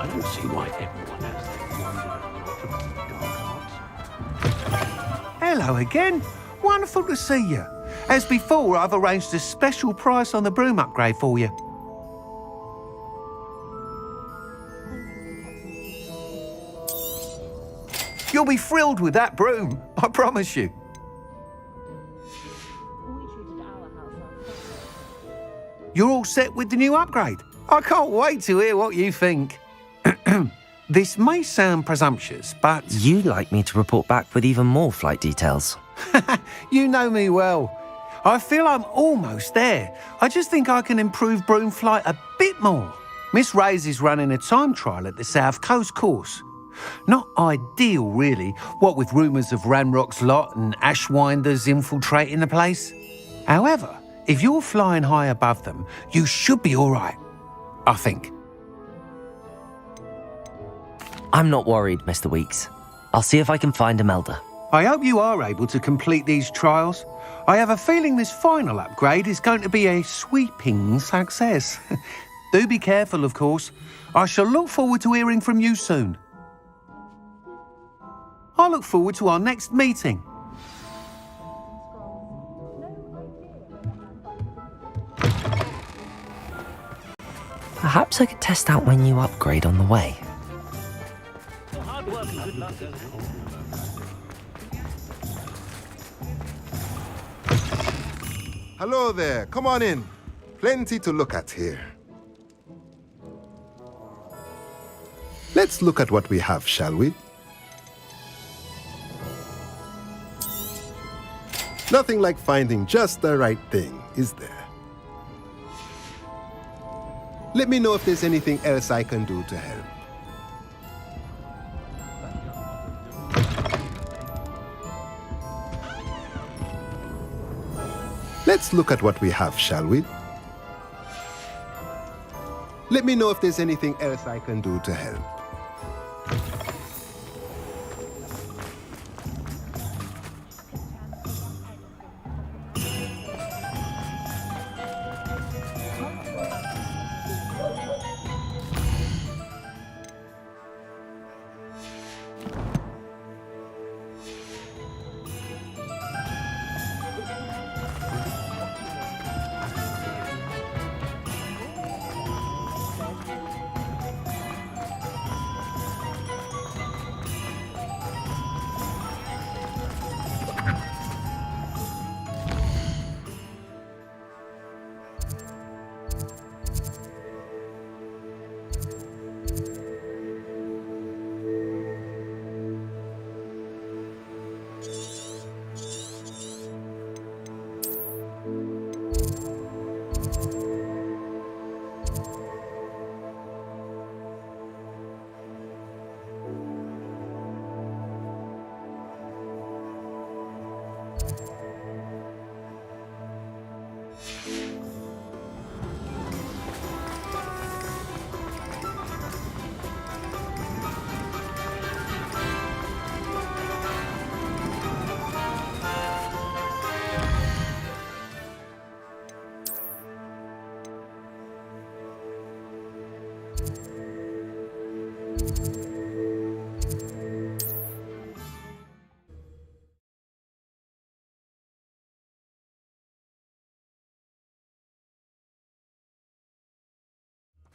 I don't see why everyone has their wandering dark arts. Hello again. Wonderful to see you. As before, I've arranged a special price on the broom upgrade for you. You'll be thrilled with that broom, I promise you. You're all set with the new upgrade. I can't wait to hear what you think. This may sound presumptuous, but... You'd like me to report back with even more flight details. You know me well. I feel I'm almost there. I just think I can improve broom flight a bit more. Miss Ray's is running a time trial at the South Coast course. Not ideal, really, what with rumours of Ranrock's lot and Ashwinders infiltrating the place. However, if you're flying high above them, you should be all right, I think. I'm not worried, Mr. Weeks. I'll see if I can find Imelda. I hope you are able to complete these trials. I have a feeling this final upgrade is going to be a sweeping success. Do be careful, of course. I shall look forward to hearing from you soon. I look forward to our next meeting. Perhaps I could test out my new upgrade on the way. Hard work and good luck. Hello there, come on in. Plenty to look at here. Let's look at what we have, shall we? Nothing like finding just the right thing, is there? Let me know if there's anything else I can do to help. Let's look at what we have, shall we? Let me know if there's anything else I can do to help.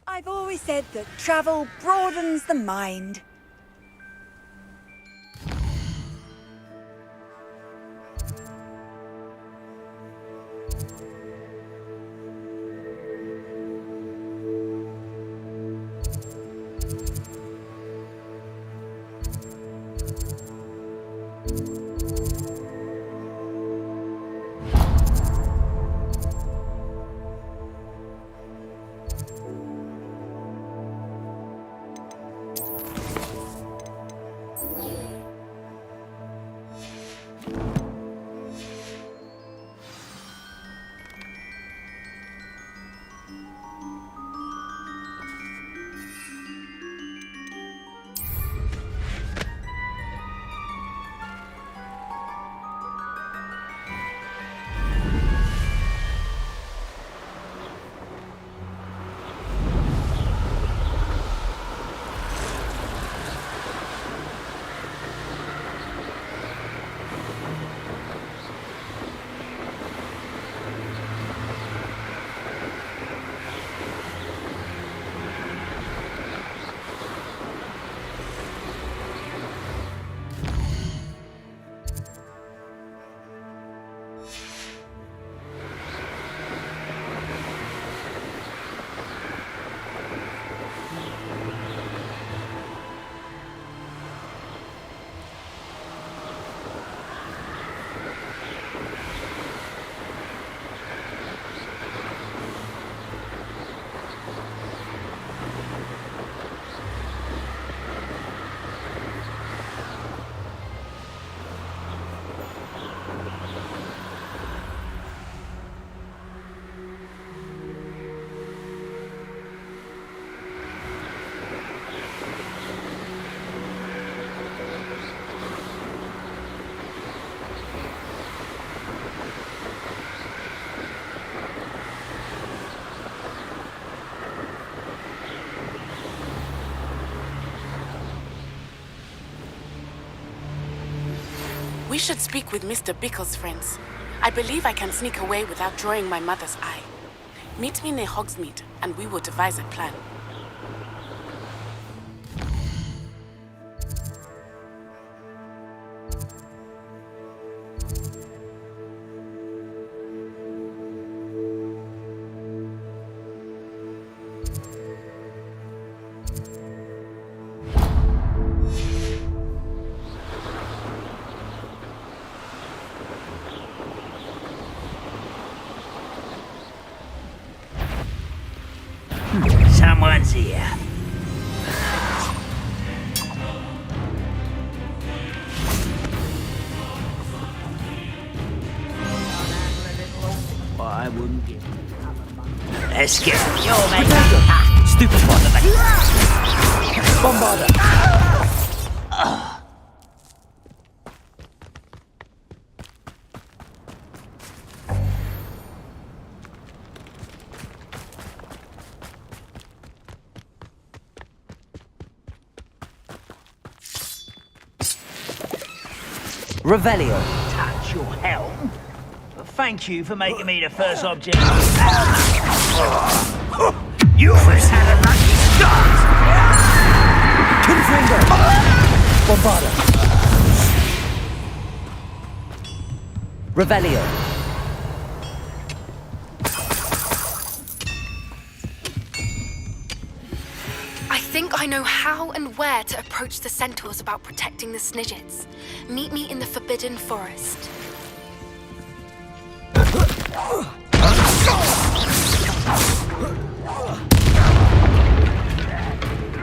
I've always said that travel broadens the mind. We should speak with Mr. Bickle's friends. I believe I can sneak away without drawing my mother's eye. Meet me near Hogsmeade, and we will devise a plan. Someone's here. I wouldn't give. Let's get your mate. Stupid one. Bombarder. Revelio. Touch your helm. Thank you for making me the first object. You almost had a lucky start. Confringo. Bombarda. Revelio. I think I know how and where to approach the centaurs about protecting the Snidgets. Meet me in the Forbidden Forest.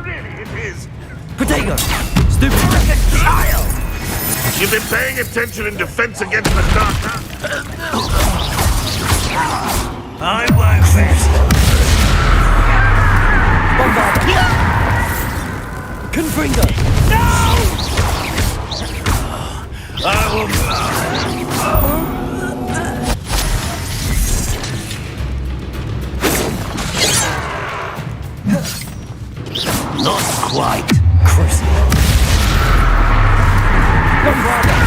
Really, it is. Protego. Stupid. Child! You've been paying attention in defense against the dark. I won't rest. Bombarda. Confringo. No! I will. Not quite. Crucible. Bombarda.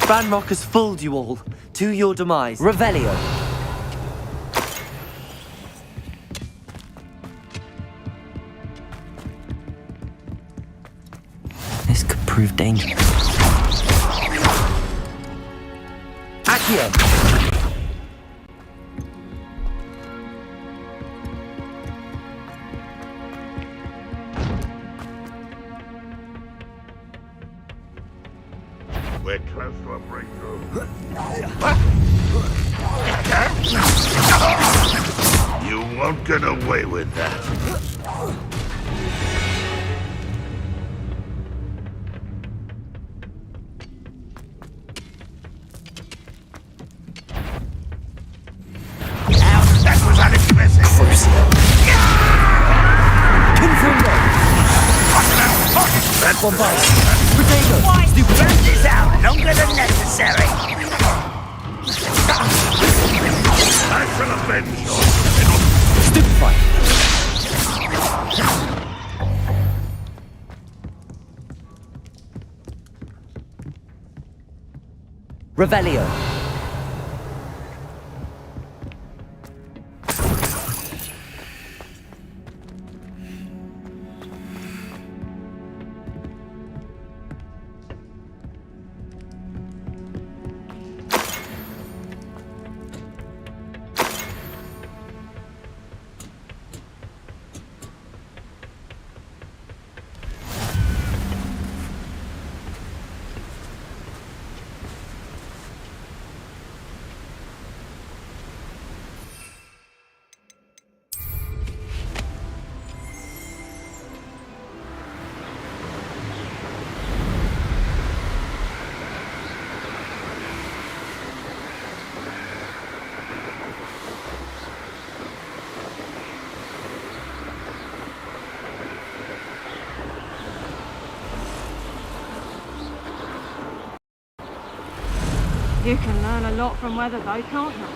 Banrock has fooled you all. To your demise. Revelio. This could prove dangerous. Accio. We're close to a breakthrough. You won't get away with that. That was unimpressive. Confringo. That's Bombard. Protego. Why spread this out longer than necessary? I shall avenge you. Stupefy. Revelio. You can learn a lot from weather though, can't you?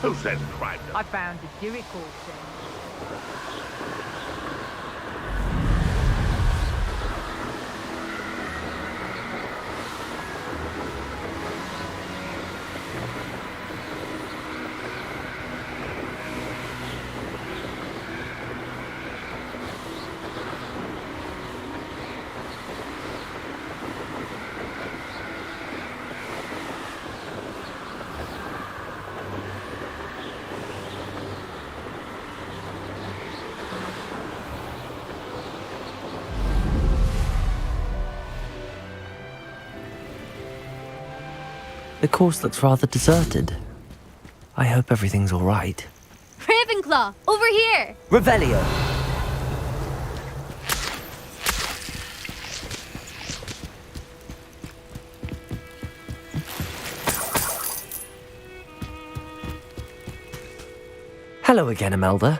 Who said crime? I found a Dewey corpse. The course looks rather deserted. I hope everything's all right. Ravenclaw, over here! Revelio! Hello again, Imelda.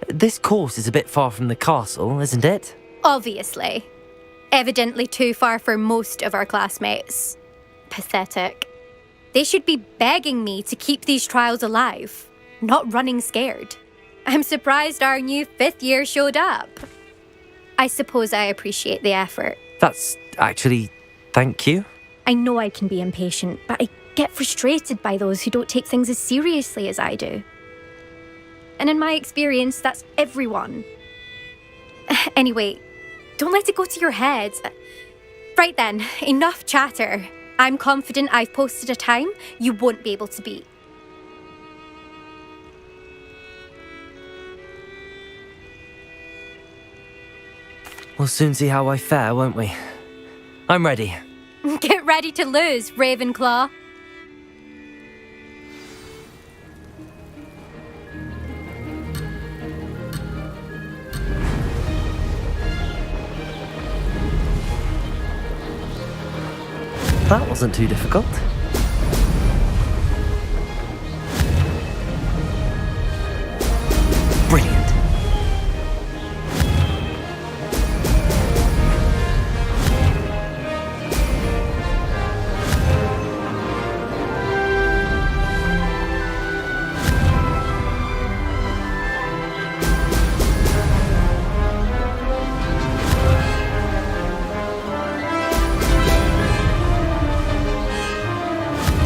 This course is a bit far from the castle, isn't it? Obviously. Evidently too far for most of our classmates. Pathetic. They should be begging me to keep these trials alive, not running scared. I'm surprised our new 5th year showed up. I suppose I appreciate the effort. That's actually... thank you. I know I can be impatient, but I get frustrated by those who don't take things as seriously as I do. And in my experience, that's everyone. Anyway, don't let it go to your head. Right then, enough chatter. I'm confident I've posted a time you won't be able to beat. We'll soon see how I fare, won't we? I'm ready. Get ready to lose, Ravenclaw. That wasn't too difficult. Brilliant.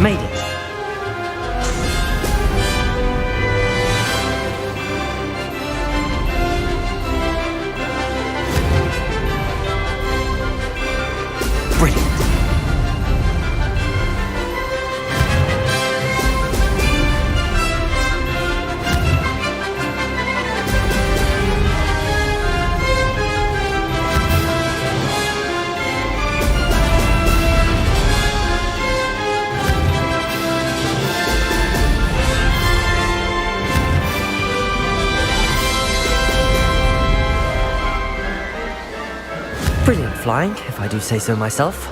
Made it. Brilliant. Brilliant flying, if I do say so myself.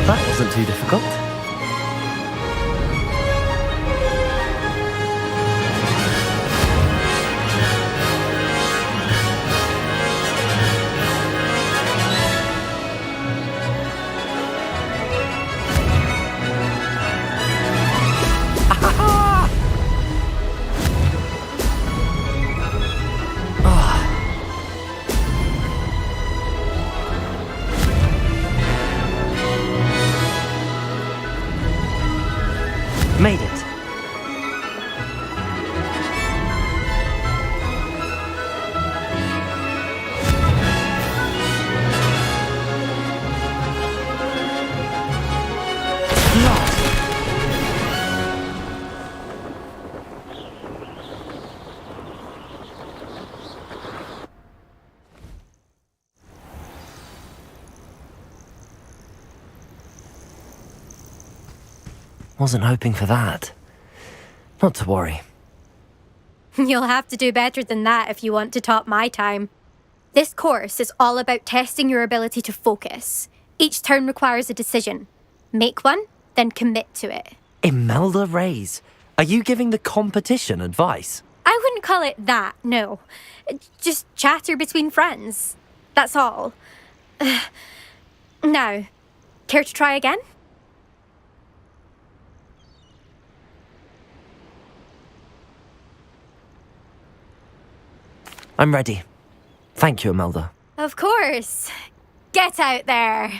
That wasn't too difficult. Made it. Wasn't hoping for that. Not to worry. You'll have to do better than that if you want to top my time. This course is all about testing your ability to focus. Each turn requires a decision. Make one, then commit to it. Imelda Reyes, are you giving the competition advice? I wouldn't call it that, no. Just chatter between friends. That's all. Now, care to try again? I'm ready. Thank you, Imelda. Of course. Get out there.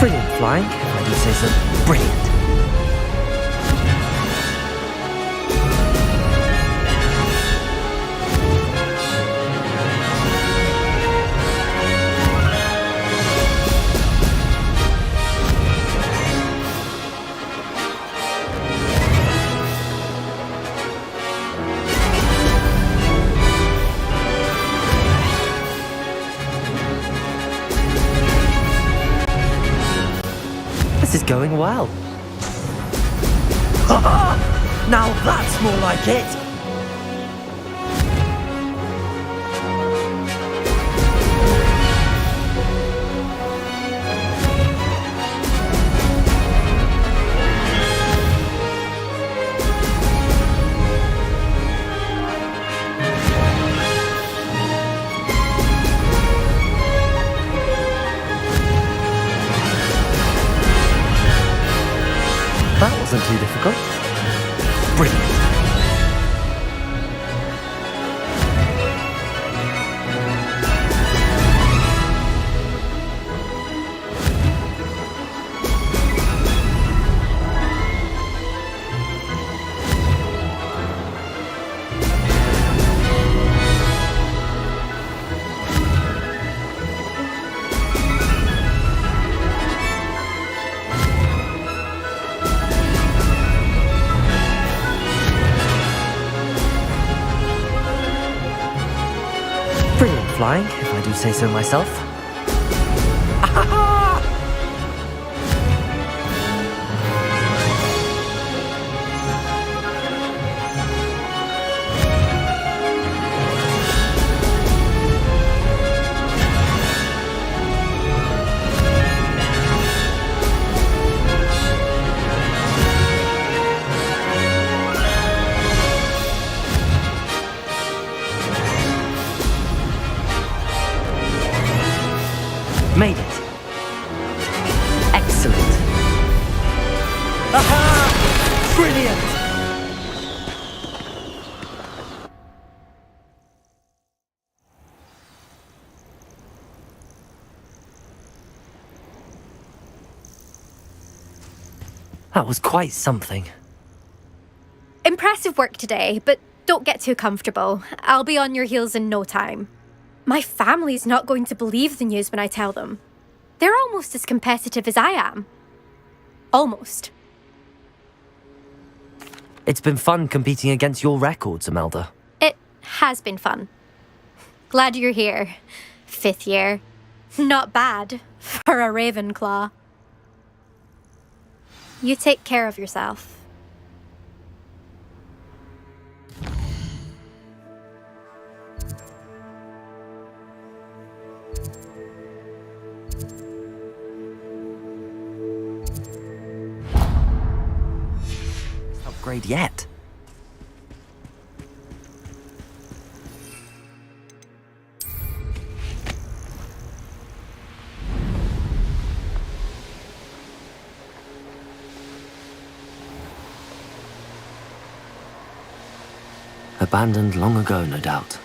Brilliant flying, if I do say so. Brilliant. This is going well. Now that's more like it. That wasn't too difficult. Brilliant. Brilliant flying, if I do say so myself. Made it. Excellent. Aha! Brilliant! That was quite something. Impressive work today, but don't get too comfortable. I'll be on your heels in no time. My family's not going to believe the news when I tell them. They're almost as competitive as I am. Almost. It's been fun competing against your records, Imelda. It has been fun. Glad you're here. 5th year. Not bad for a Ravenclaw. You take care of yourself. Upgrade yet. Abandoned long ago, no doubt.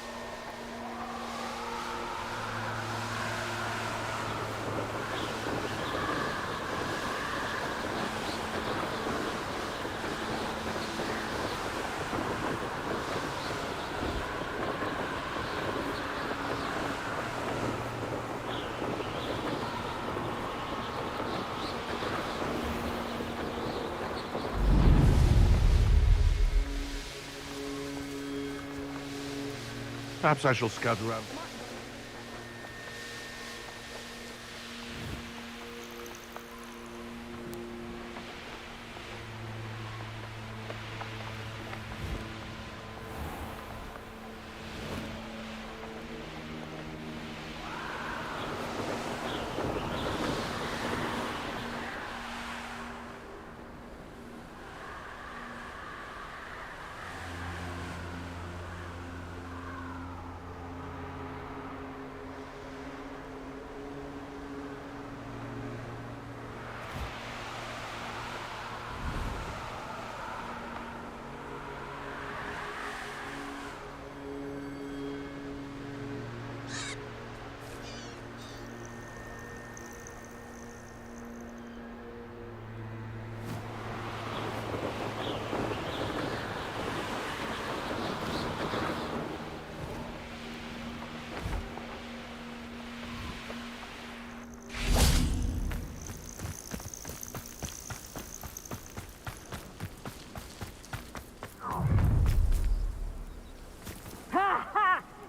Perhaps I shall scout around.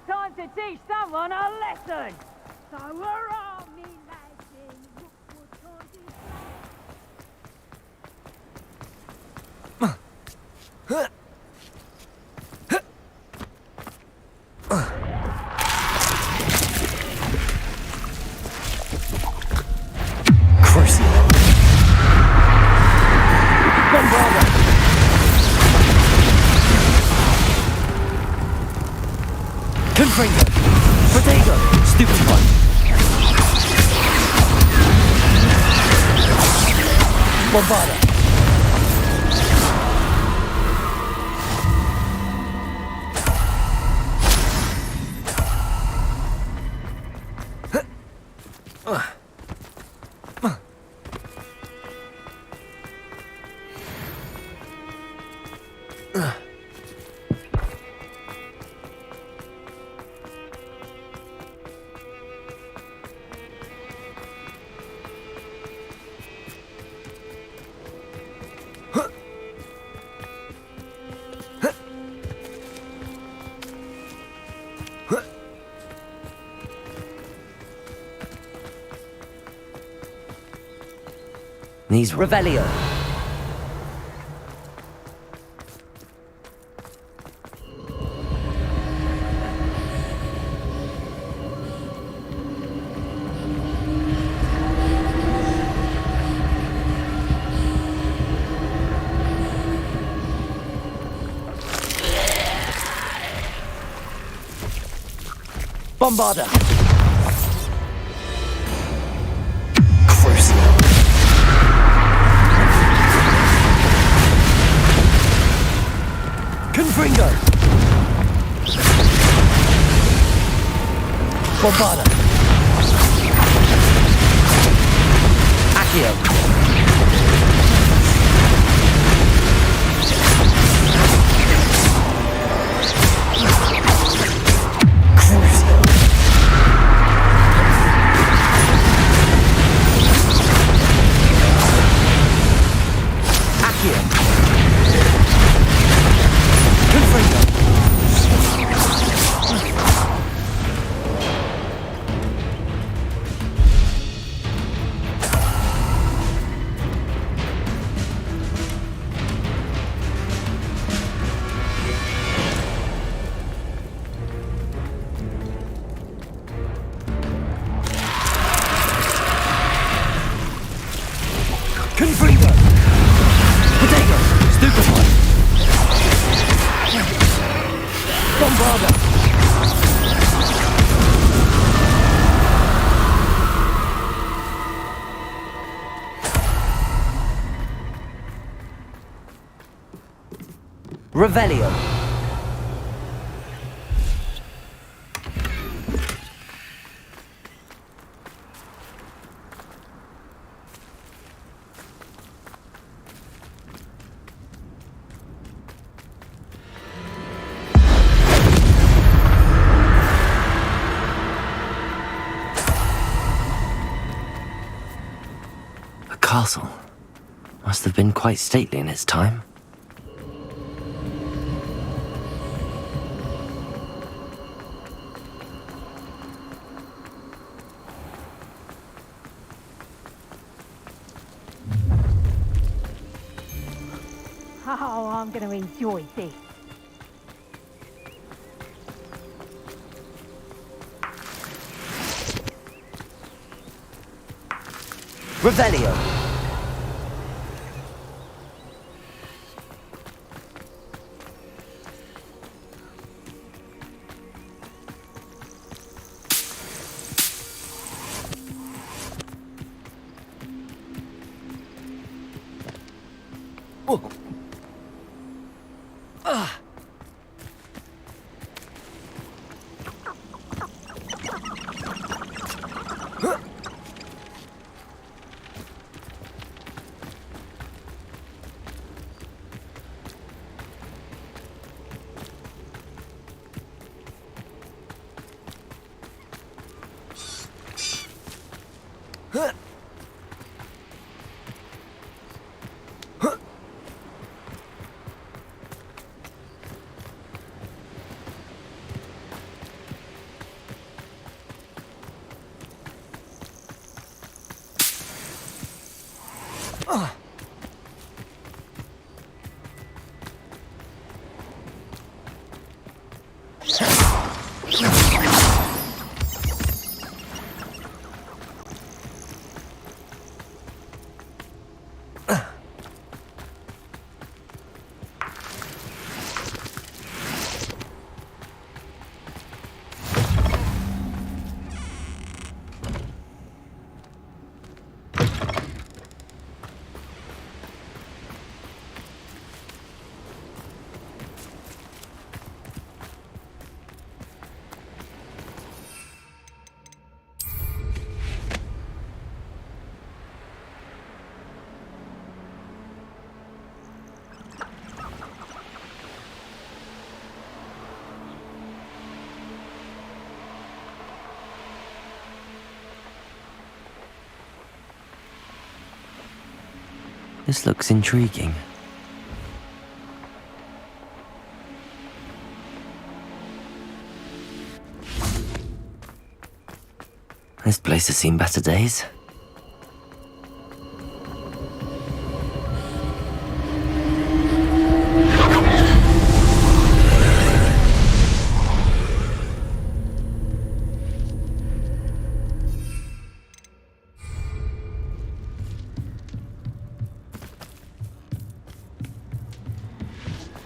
Time to teach someone a lesson! So hurrah, me lads, and look what time it Crucial. Bombarda. Confringo. Protego. Stupid one. Bombarda. These Revelio. Bombarda. Crucial. Confringo. Bombarda. Accio. Crucial. Accio. Confringo. Confringo. Protego. Stupid one. Bombarda. Revelio. A castle. Must have been quite stately in its time. Oh, I'm going to enjoy this. Revelio. Oh. Ah. Huh. This looks intriguing. This place has seen better days.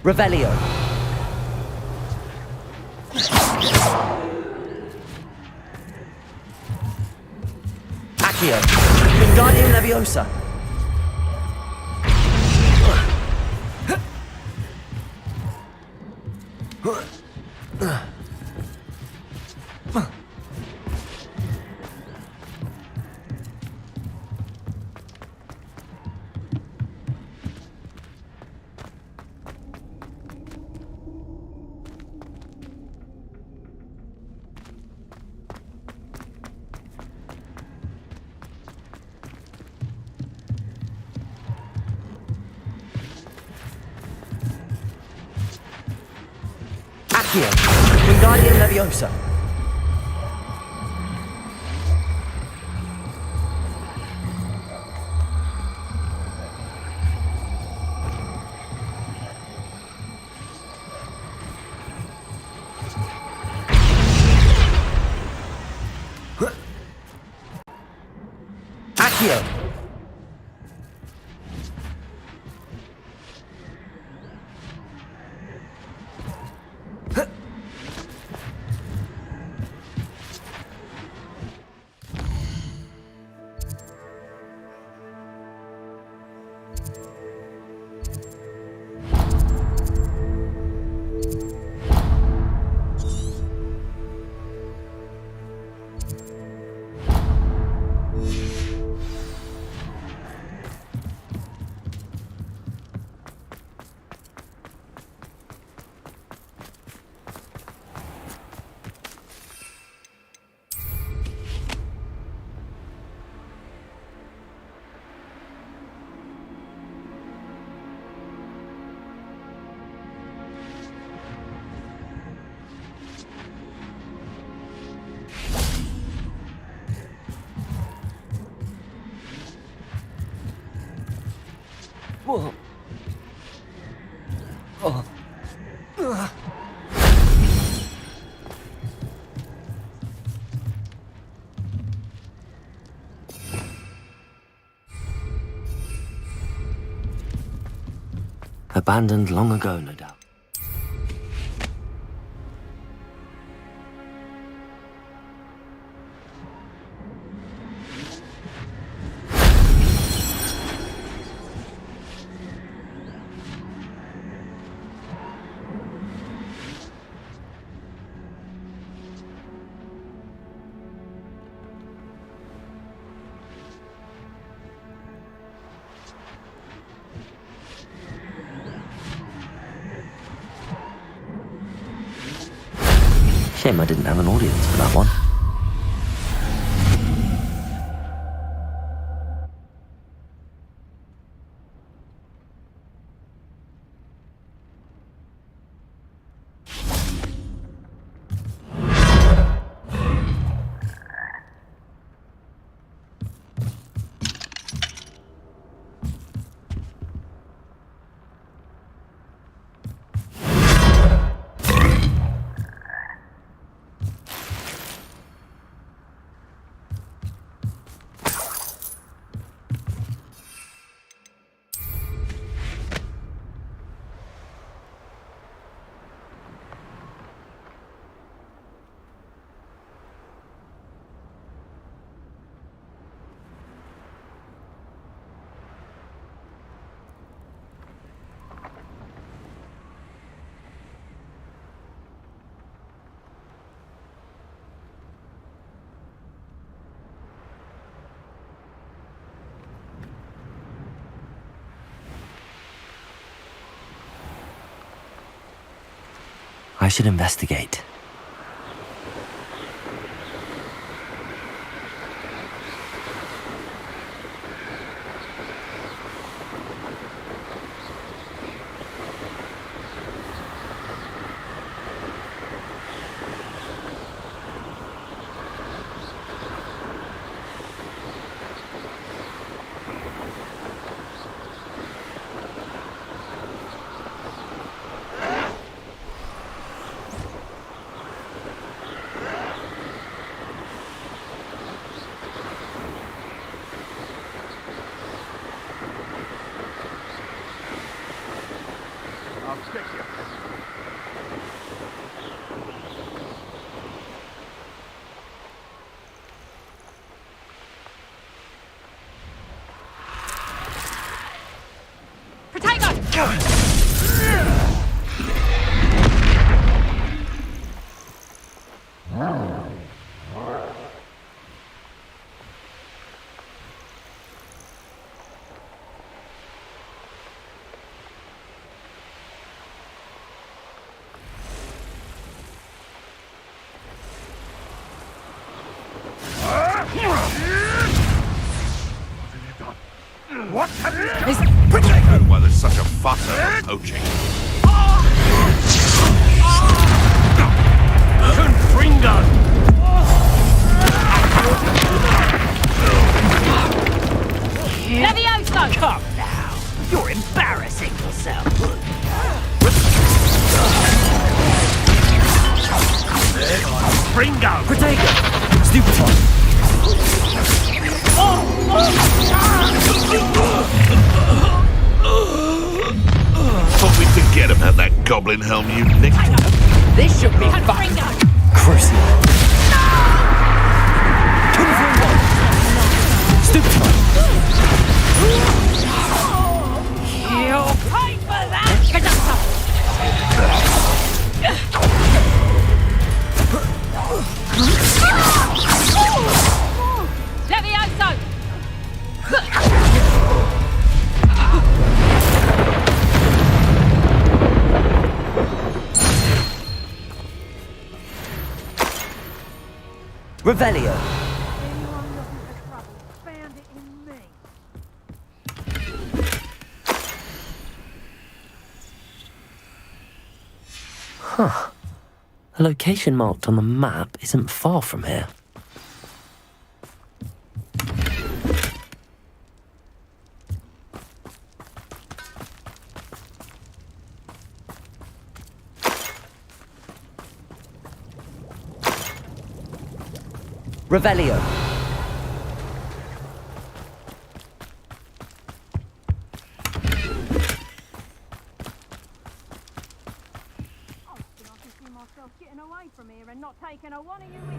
Revelio. Accio. Wingardium Leviosa. Accio. Wingardium Leviosa. Accio. Abandoned long ago, no doubt. Shame I didn't have an audience for that one. I should investigate. What have you done? I don't know why there's such a fuss over poaching. Confringo! Levioso! Come now. You're embarrassing yourself. Confringo! Protego! Stupefy! Thought we'd forget about that goblin helm you nicked. This should be fun. Crucial! Stupefy! You'll pay for that! Levioso! Revelio! Anyone looking for trouble, found it in me. Huh. The location marked on the map isn't far from here. Revelio. I can see myself getting away from here and not taking a one of you with me.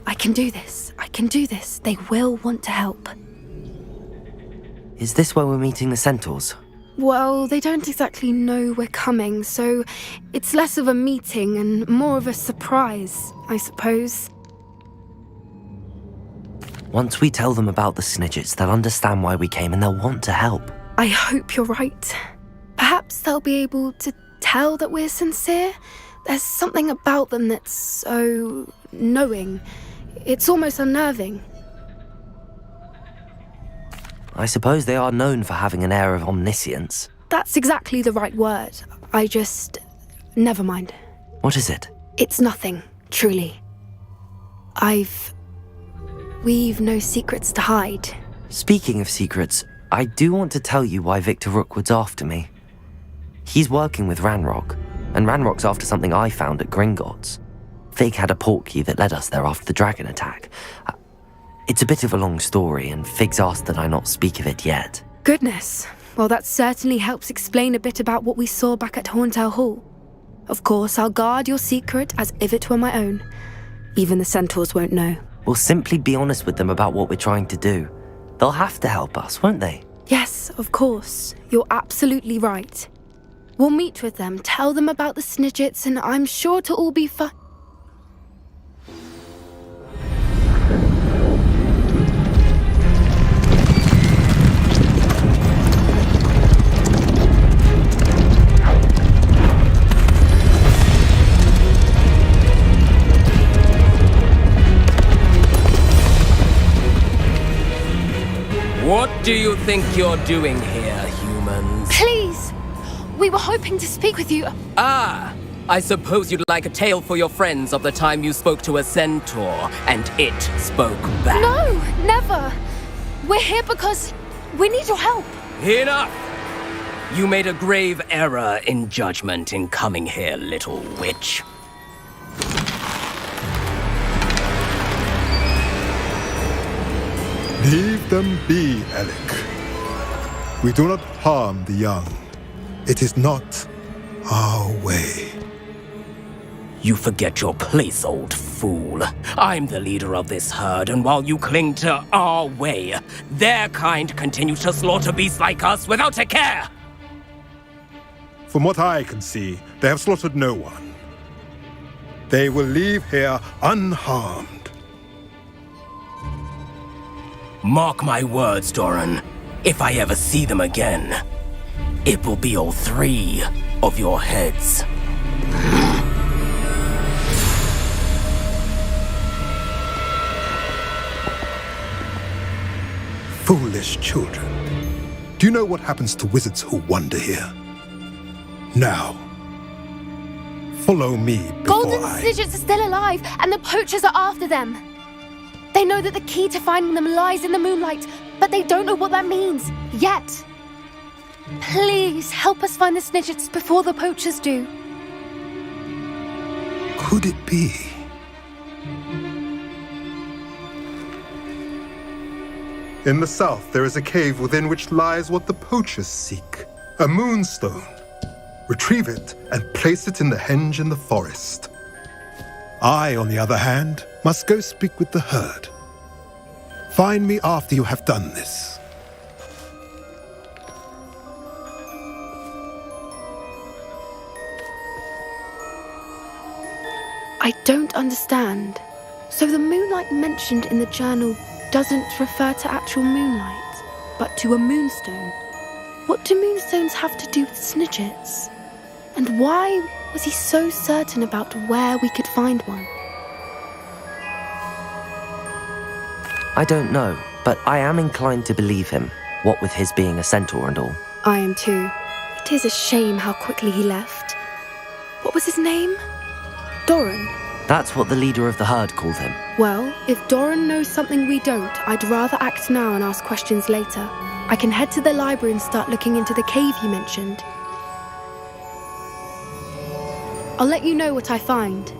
I can do this. I can do this. They will want to help. Is this where we're meeting the centaurs? Well, they don't exactly know we're coming, so it's less of a meeting and more of a surprise, I suppose. Once we tell them about the Snidgets, they'll understand why we came and they'll want to help. I hope you're right. Perhaps they'll be able to tell that we're sincere. There's something about them that's so knowing. It's almost unnerving. I suppose they are known for having an air of omniscience. That's exactly the right word. Never mind. What is it? It's nothing, truly. We've no secrets to hide. Speaking of secrets, I do want to tell you why Victor Rookwood's after me. He's working with Ranrock, and Ranrock's after something I found at Gringotts. Fig had a portkey that led us there after the dragon attack. It's a bit of a long story, and Fig's asked that I not speak of it yet. Goodness. Well, that certainly helps explain a bit about what we saw back at Horntail Hall. Of course, I'll guard your secret as if it were my own. Even the centaurs won't know. We'll simply be honest with them about what we're trying to do. They'll have to help us, won't they? Yes, of course. You're absolutely right. We'll meet with them, tell them about the Snidgets, and I'm sure to all be fine. What do you think you're doing here, humans? Please! We were hoping to speak with you. Ah! I suppose you'd like a tale for your friends of the time you spoke to a centaur, and it spoke back. No, never! We're here because we need your help. Enough! You made a grave error in judgment in coming here, little witch. Leave them be, Alec. We do not harm the young. It is not our way. You forget your place, old fool. I'm the leader of this herd, and while you cling to our way, their kind continues to slaughter beasts like us without a care! From what I can see, they have slaughtered no one. They will leave here unharmed. Mark my words, Doran. If I ever see them again, it will be all 3 of your heads. Foolish children. Do you know what happens to wizards who wander here? Now, follow me before Golden Snidgets are still alive, and the poachers are after them. They know that the key to finding them lies in the moonlight, but they don't know what that means, yet. Please, help us find the Snidgets before the poachers do. Could it be? In the south, there is a cave within which lies what the poachers seek. A moonstone. Retrieve it and place it in the henge in the forest. I, on the other hand, must go speak with the herd. Find me after you have done this. I don't understand. So the moonlight mentioned in the journal doesn't refer to actual moonlight, but to a moonstone. What do moonstones have to do with Snidgets? And why was he so certain about where we could find one? I don't know, but I am inclined to believe him, what with his being a centaur and all. I am too. It is a shame how quickly he left. What was his name? Doran. That's what the leader of the herd called him. Well, if Doran knows something we don't, I'd rather act now and ask questions later. I can head to the library and start looking into the cave you mentioned. I'll let you know what I find.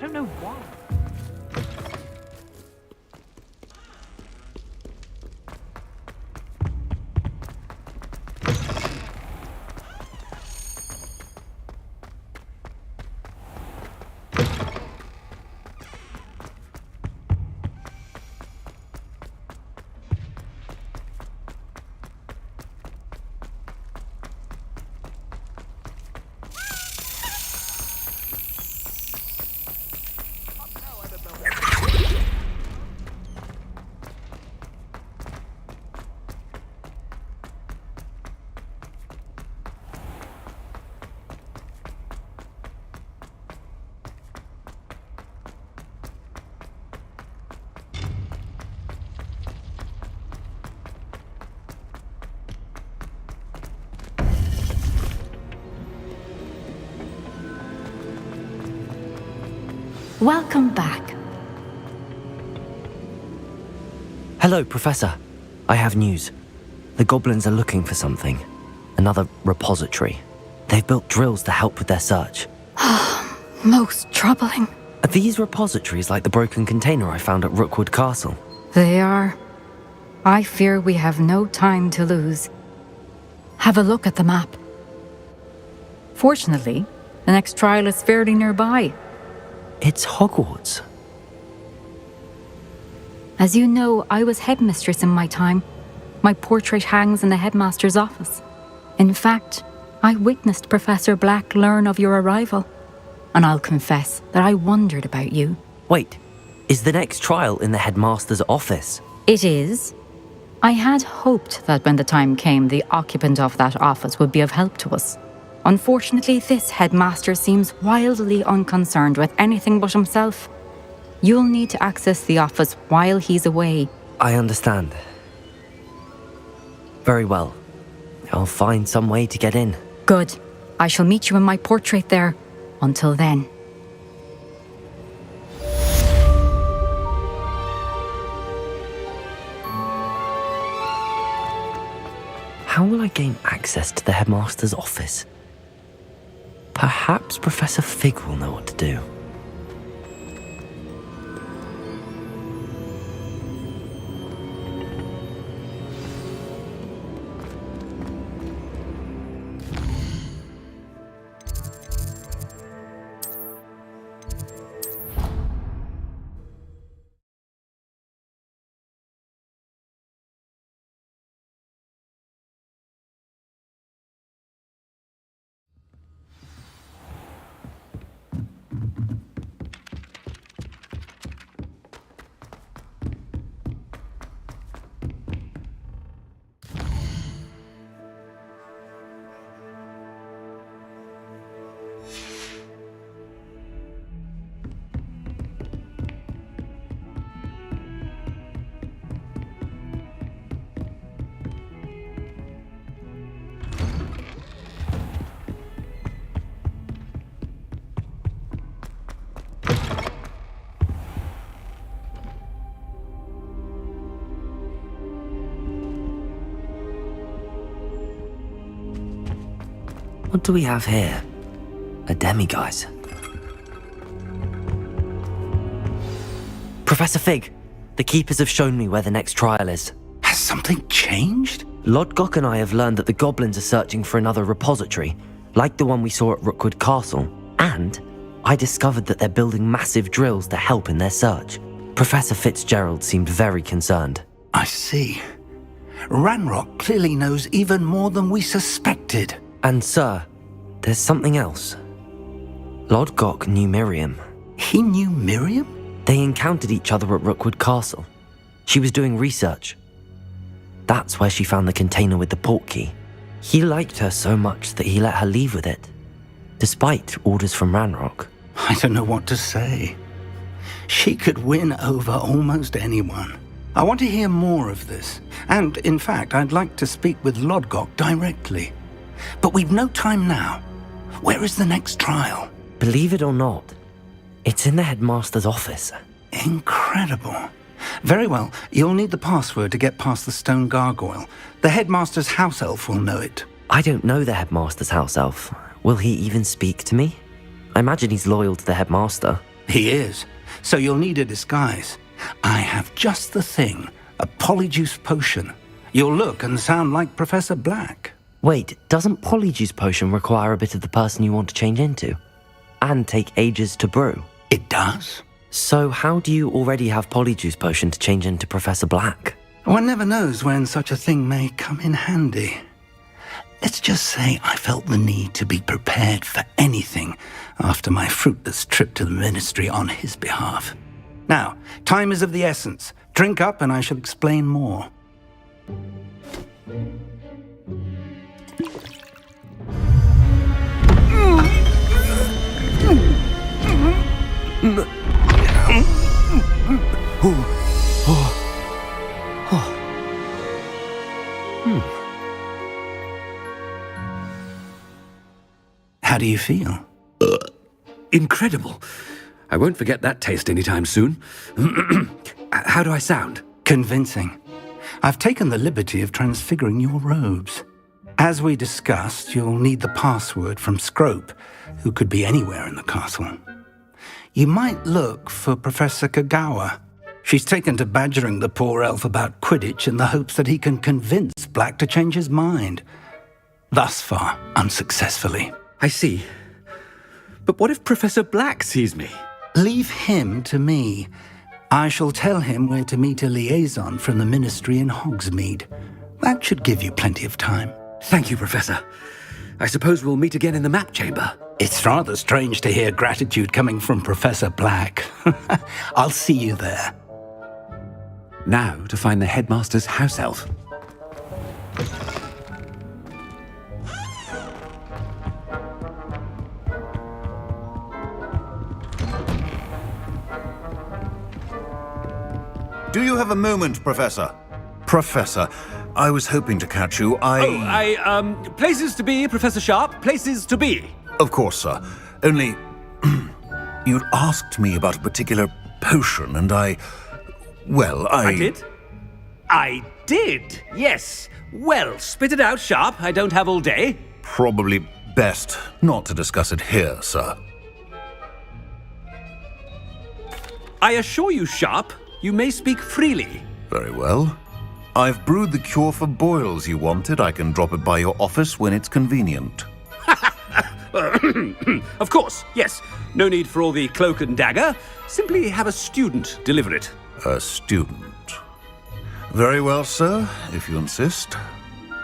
I don't know why. Welcome back. Hello, Professor. I have news. The goblins are looking for something. Another repository. They've built drills to help with their search. Most troubling. Are these repositories like the broken container I found at Rookwood Castle? They are. I fear we have no time to lose. Have a look at the map. Fortunately, the next trial is fairly nearby. It's Hogwarts. As you know, I was headmistress in my time. My portrait hangs in the headmaster's office. In fact, I witnessed Professor Black learn of your arrival. And I'll confess that I wondered about you. Wait, is the next trial in the headmaster's office? It is. I had hoped that when the time came, the occupant of that office would be of help to us. Unfortunately, this headmaster seems wildly unconcerned with anything but himself. You'll need to access the office while he's away. I understand. Very well. I'll find some way to get in. Good. I shall meet you in my portrait there. Until then, how will I gain access to the headmaster's office? Perhaps Professor Fig will know what to do. What do we have here? A demiguise. Professor Fig, the Keepers have shown me where the next trial is. Has something changed? Lodgok and I have learned that the goblins are searching for another repository, like the one we saw at Rookwood Castle. And I discovered that they're building massive drills to help in their search. Professor Fitzgerald seemed very concerned. I see. Ranrock clearly knows even more than we suspected. And sir, there's something else. Lodgok knew Miriam. He knew Miriam? They encountered each other at Rookwood Castle. She was doing research. That's where she found the container with the portkey. He liked her so much that he let her leave with it, despite orders from Ranrock. I don't know what to say. She could win over almost anyone. I want to hear more of this. And, in fact, I'd like to speak with Lodgok directly. But we've no time now. Where is the next trial? Believe it or not, it's in the headmaster's office. Incredible. Very well, you'll need the password to get past the stone gargoyle. The headmaster's house elf will know it. I don't know the headmaster's house elf. Will he even speak to me? I imagine he's loyal to the headmaster. He is. So you'll need a disguise. I have just the thing. A polyjuice potion. You'll look and sound like Professor Black. Wait, doesn't Polyjuice Potion require a bit of the person you want to change into? And take ages to brew? It does. So how do you already have Polyjuice Potion to change into Professor Black? One never knows when such a thing may come in handy. Let's just say I felt the need to be prepared for anything after my fruitless trip to the ministry on his behalf. Now, time is of the essence. Drink up and I shall explain more. How do you feel? Incredible. I won't forget that taste anytime soon. How do I sound? Convincing. I've taken the liberty of transfiguring your robes. As we discussed, you'll need the password from Scrope, who could be anywhere in the castle. You might look for Professor Kagawa. She's taken to badgering the poor elf about Quidditch in the hopes that he can convince Black to change his mind. Thus far, unsuccessfully. I see. But what if Professor Black sees me? Leave him to me. I shall tell him where to meet a liaison from the ministry in Hogsmeade. That should give you plenty of time. Thank you, Professor. I suppose we'll meet again in the map chamber. It's rather strange to hear gratitude coming from Professor Black. I'll see you there. Now to find the headmaster's house elf. Do you have a moment, Professor? Professor, I was hoping to catch you. Places to be, Professor Sharp. Places to be. Of course, sir. Only, you'd asked me about a particular potion, and I did? I did, yes. Well, spit it out, Sharp. I don't have all day. Probably best not to discuss it here, sir. I assure you, Sharp, you may speak freely. Very well. I've brewed the cure for boils you wanted. I can drop it by your office when it's convenient. Of course, yes. No need for all the cloak and dagger. Simply have a student deliver it. A student. Very well, sir, if you insist.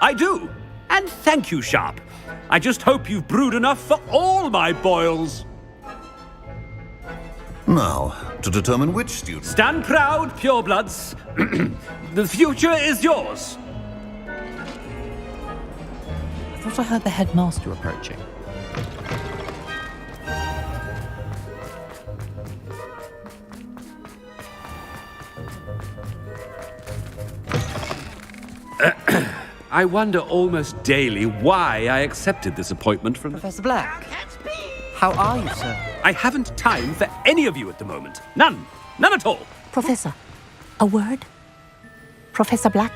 I do. And thank you, Sharp. I just hope you've brewed enough for all my boils. Now, to determine which student... Stand proud, purebloods. The future is yours. I thought I heard the headmaster approaching. I wonder almost daily why I accepted this appointment from... Professor Black, how are you, sir? I haven't time for any of you at the moment. None. None at all. Professor, a word? Professor Black,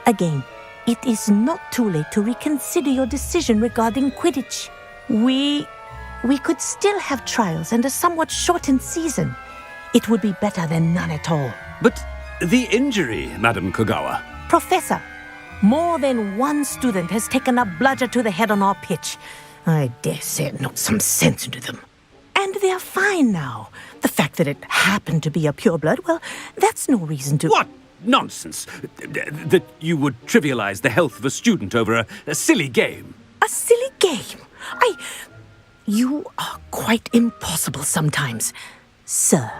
again, it is not too late to reconsider your decision regarding Quidditch. We could still have trials and a somewhat shortened season. It would be better than none at all. But the injury, Madam Kogawa... Professor, more than one student has taken a bludger to the head on our pitch. I dare say it knocked some sense into them. And they're fine now. The fact that it happened to be a pureblood, well, that's no reason to... What nonsense! That you would trivialize the health of a student over a silly game. A silly game? You are quite impossible sometimes. Sir,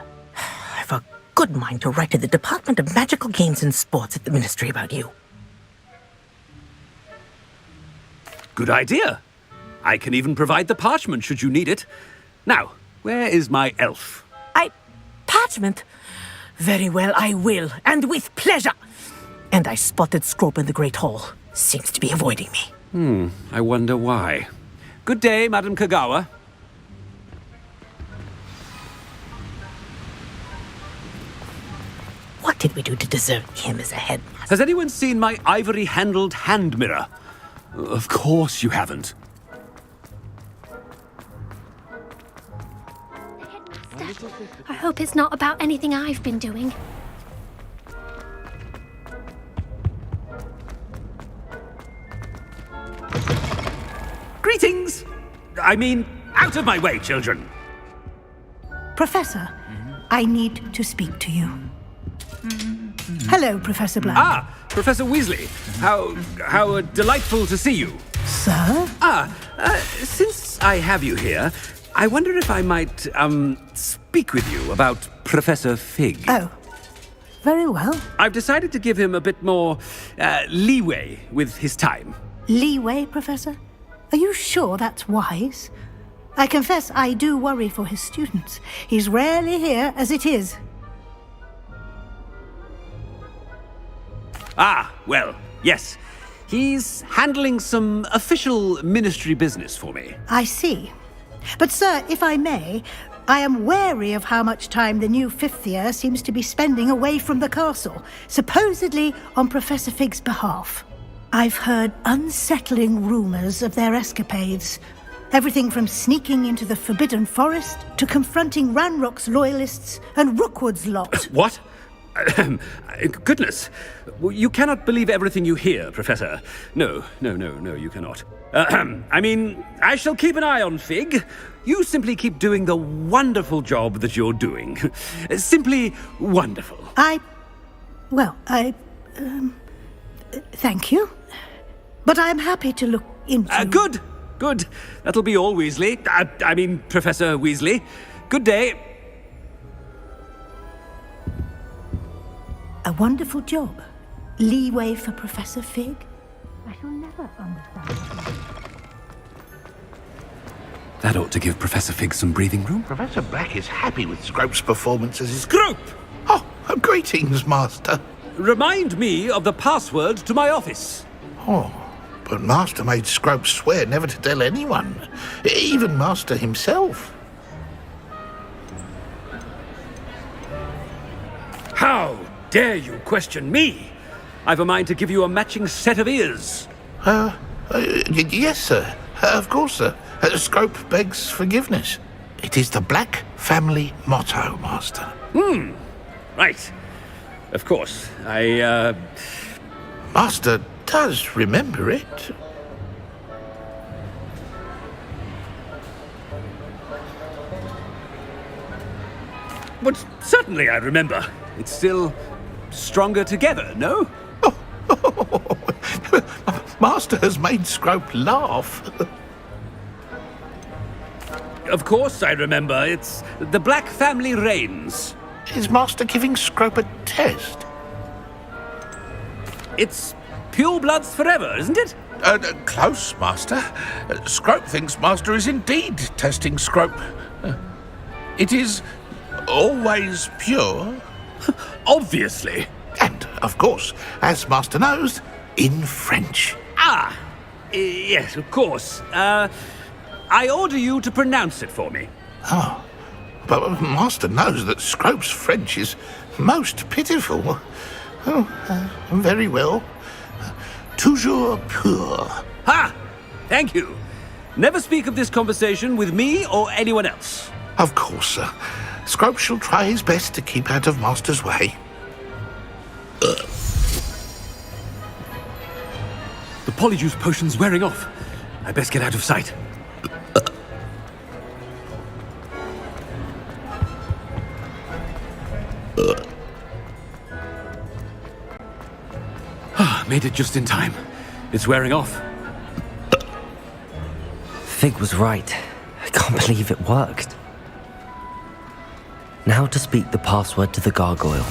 I've a good mind to write to the Department of Magical Games and Sports at the Ministry about you. Good idea. I can even provide the parchment should you need it. Now, where is my elf? Parchment? Very well, I will, and with pleasure. And I spotted Scrope in the Great Hall. Seems to be avoiding me. I wonder why. Good day, Madam Kogawa. What did we do to deserve him as a headmaster? Has anyone seen my ivory-handled hand mirror? Of course you haven't. I hope it's not about anything I've been doing. Greetings! I mean, out of my way, children! Professor, I need to speak to you. Hello, Professor Black. Ah, Professor Weasley. How delightful to see you. Sir? Since I have you here, I wonder if I might, speak with you about Professor Fig. Oh, very well. I've decided to give him a bit more, leeway with his time. Leeway, Professor? Are you sure that's wise? I confess I do worry for his students. He's rarely here as it is. Ah, well, yes. He's handling some official ministry business for me. I see. But, sir, if I may, I am wary of how much time the new fifth year seems to be spending away from the castle, supposedly on Professor Fig's behalf. I've heard unsettling rumors of their escapades. Everything from sneaking into the Forbidden Forest to confronting Ranrock's loyalists and Rookwood's lot. What? Goodness. You cannot believe everything you hear, Professor. No, you cannot. I mean, I shall keep an eye on Fig. You simply keep doing the wonderful job that you're doing. Simply wonderful. Thank you. But I'm happy to look into... Good. That'll be all, Weasley. I mean, Professor Weasley. Good day. A wonderful job. Leeway for Professor Fig? I shall never understand. That ought to give Professor Fig some breathing room. Professor Black is happy with Scrope's performance as his... Scrope! Oh, greetings, Master. Remind me of the password to my office. Oh, but Master made Scrope swear never to tell anyone, even Master himself. How dare you question me? I've a mind to give you a matching set of ears. Yes, sir. Of course, sir. Scrope begs forgiveness. It is the Black family motto, Master. Right. Of course. Master does remember it. But certainly I remember. It's still stronger together, no? Master has made Scrope laugh. Of course I remember. It's the Black family reigns. Is Master giving Scrope a test? It's pure bloods forever, isn't it? Close, Master. Scrope thinks Master is indeed testing Scrope. It is always pure. Obviously. And, of course, as Master knows, in French. Yes, of course. I order you to pronounce it for me. Oh, but Master knows that Scrope's French is most pitiful. Very well. Toujours pur. Ha! Thank you. Never speak of this conversation with me or anyone else. Of course, sir. Scrope shall try his best to keep out of Master's way. The polyjuice potion's wearing off. I best get out of sight. Made it just in time. It's wearing off. Fig was right. I can't believe it worked. Now to speak the password to the gargoyle.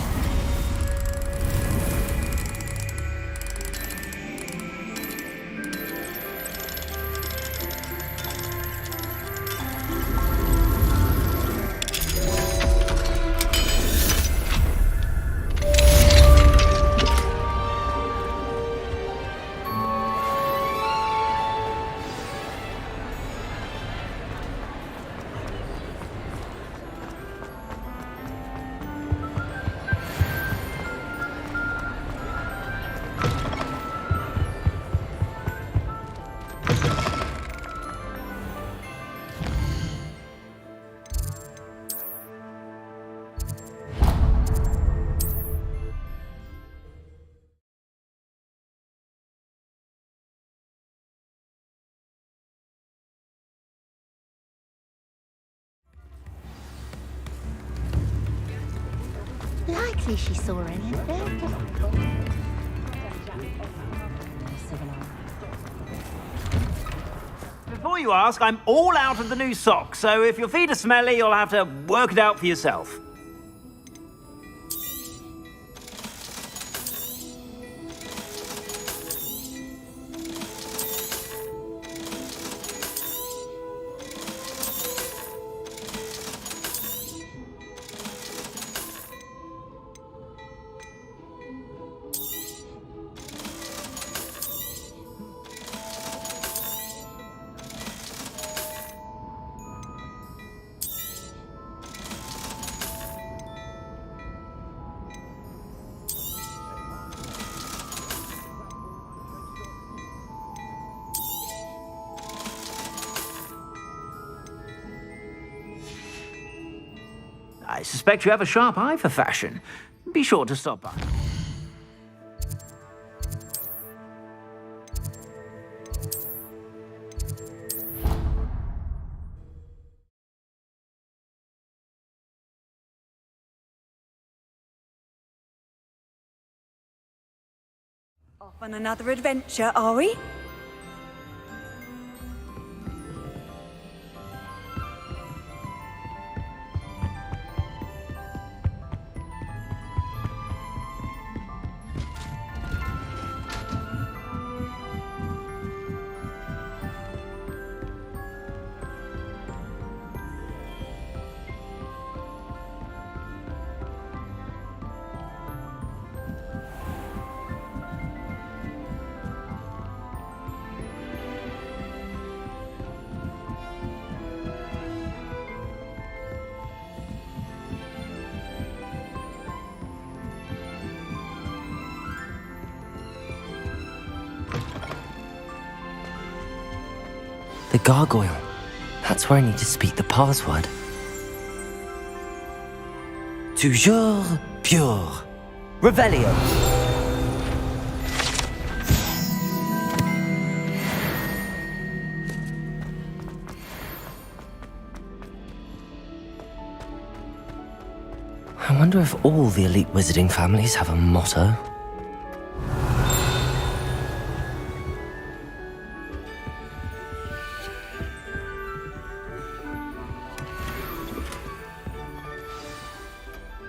Likely she saw anything. Before you ask, I'm all out of the new socks, so if your feet are smelly, you'll have to work it out for yourself. I suspect you have a sharp eye for fashion. Be sure to stop by. Off on another adventure, are we? The gargoyle. That's where I need to speak the password. Toujours pure. Revelio. I wonder if all the elite wizarding families have a motto.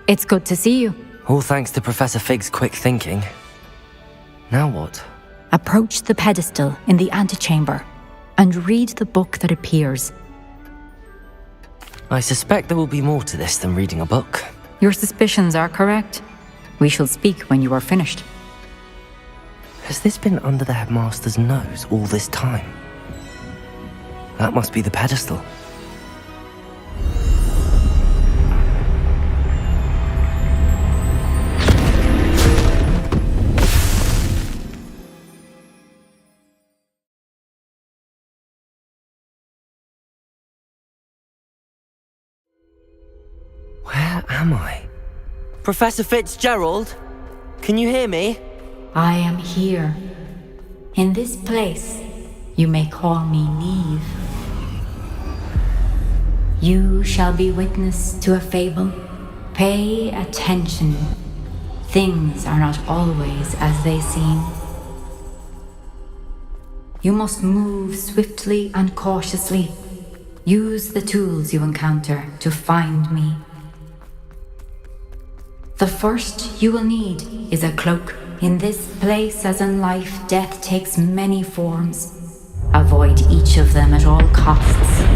It's good to see you. All thanks to Professor Fig's quick thinking. Now what? Approach the pedestal in the antechamber and read the book that appears. I suspect there will be more to this than reading a book. Your suspicions are correct. We shall speak when you are finished. Has this been under the headmaster's nose all this time? That must be the pedestal. Where am I? Professor Fitzgerald? Can you hear me? I am here. In this place, you may call me Neve. You shall be witness to a fable. Pay attention. Things are not always as they seem. You must move swiftly and cautiously. Use the tools you encounter to find me. The first you will need is a cloak. In this place, as in life, death takes many forms. Avoid each of them at all costs.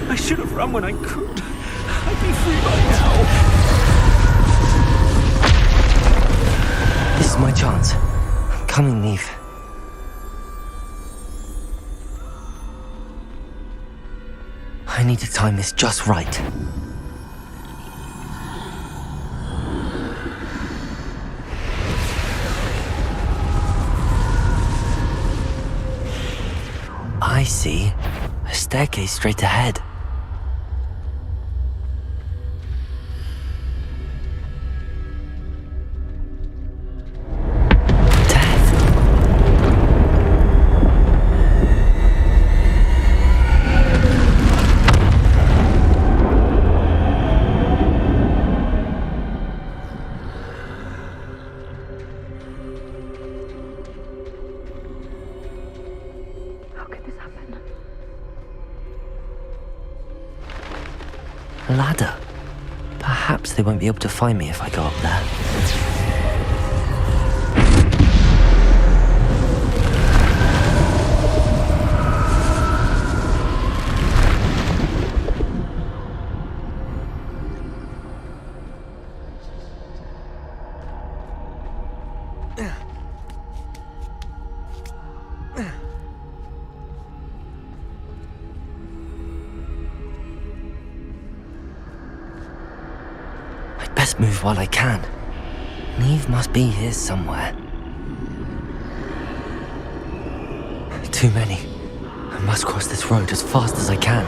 I should have run when I could. I'd be free by now. This is my chance. I'm coming, Neve. I need to time this just right. I see. A staircase straight ahead. A ladder. Perhaps they won't be able to find me if I go up there. Best move while I can. Neve must be here somewhere. Too many. I must cross this road as fast as I can.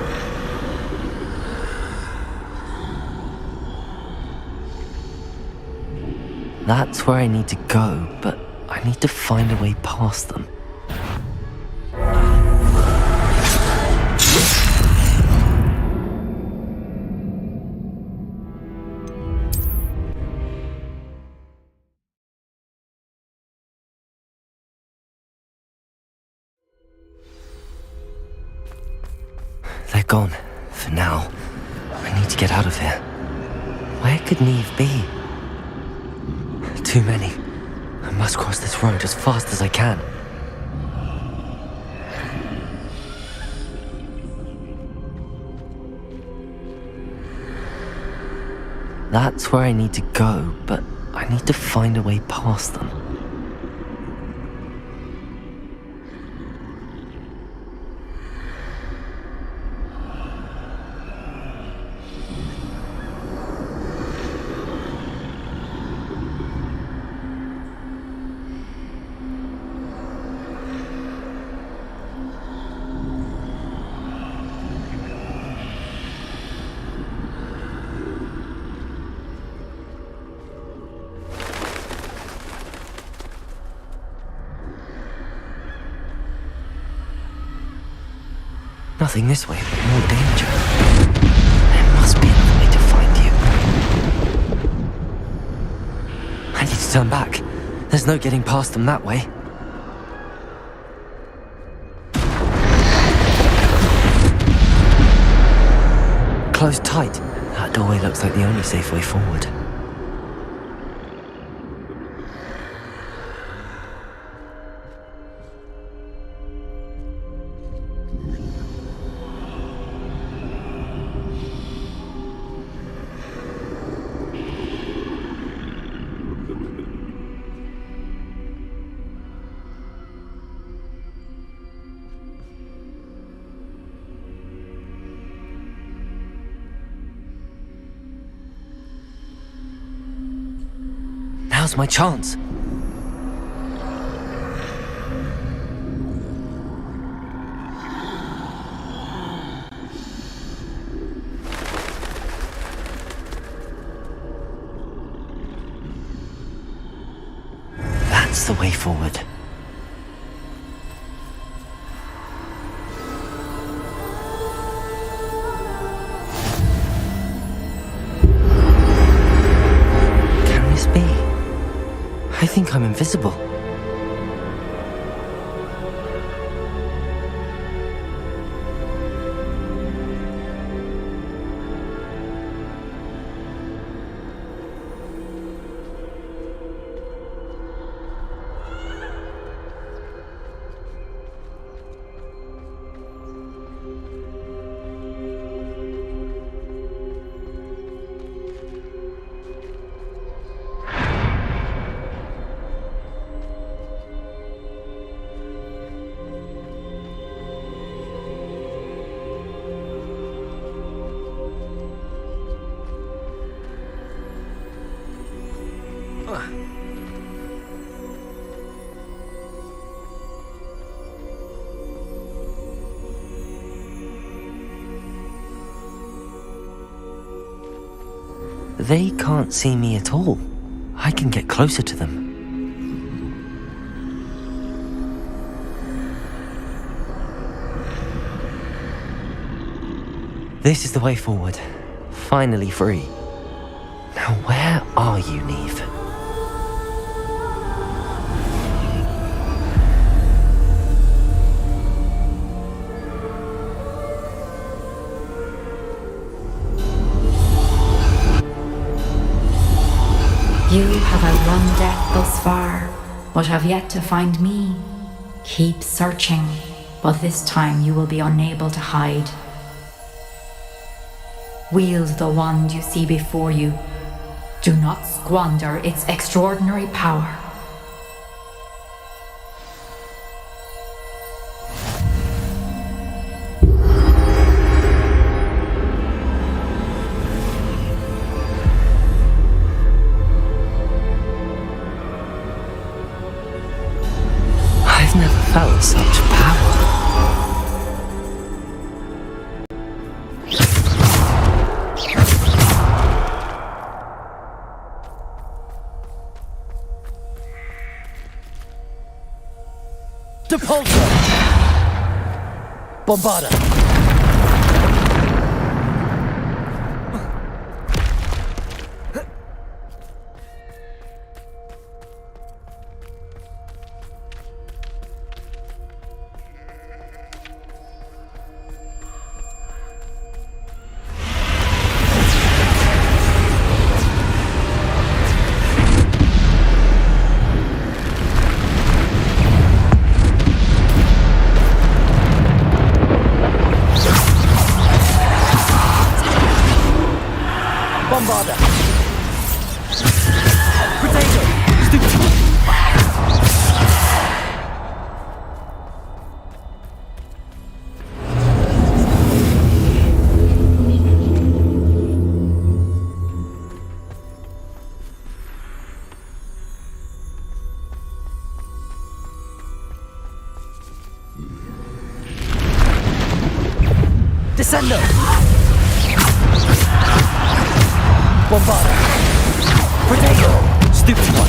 That's where I need to go, but I need to find a way past them. They're gone, for now. I need to get out of here. Where could Neve be? Too many. I must cross this road as fast as I can. That's where I need to go, but I need to find a way past them. Nothing this way, but more danger. There must be another way to find you. I need to turn back. There's no getting past them that way. Closed tight. That doorway looks like the only safe way forward. Now's my chance. That's the way forward. Can this be? I think I'm invisible. They can't see me at all. I can get closer to them. This is the way forward. Finally free. Now where are you, Neve? You have outrun death thus far, but have yet to find me. Keep searching, but this time you will be unable to hide. Wield the wand you see before you. Do not squander its extraordinary power. I've never felt such power. Depulso! Bombarda! Descendo! Bombarda! Protego! Stupid one!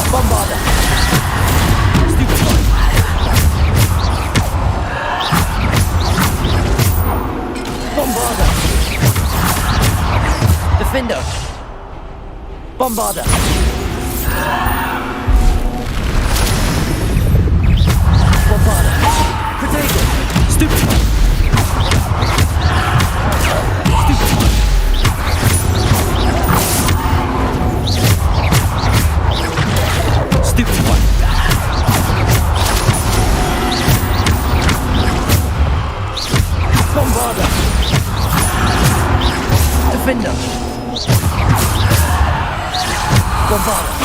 Bombarda! Stupid one! Bombarda! Defender! Bombarda! Bombarda! Protego! Stupid one! Stupid one! Stupid one! Bombarda! Defender! Bombarda!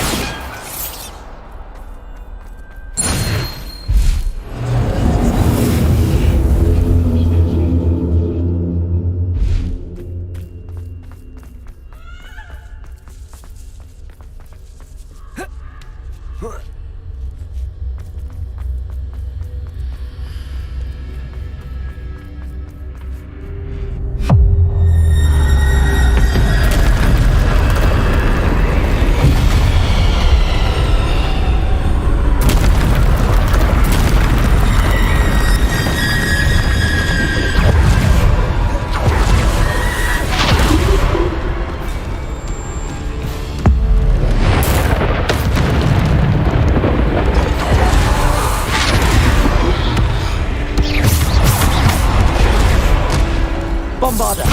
Bombarda!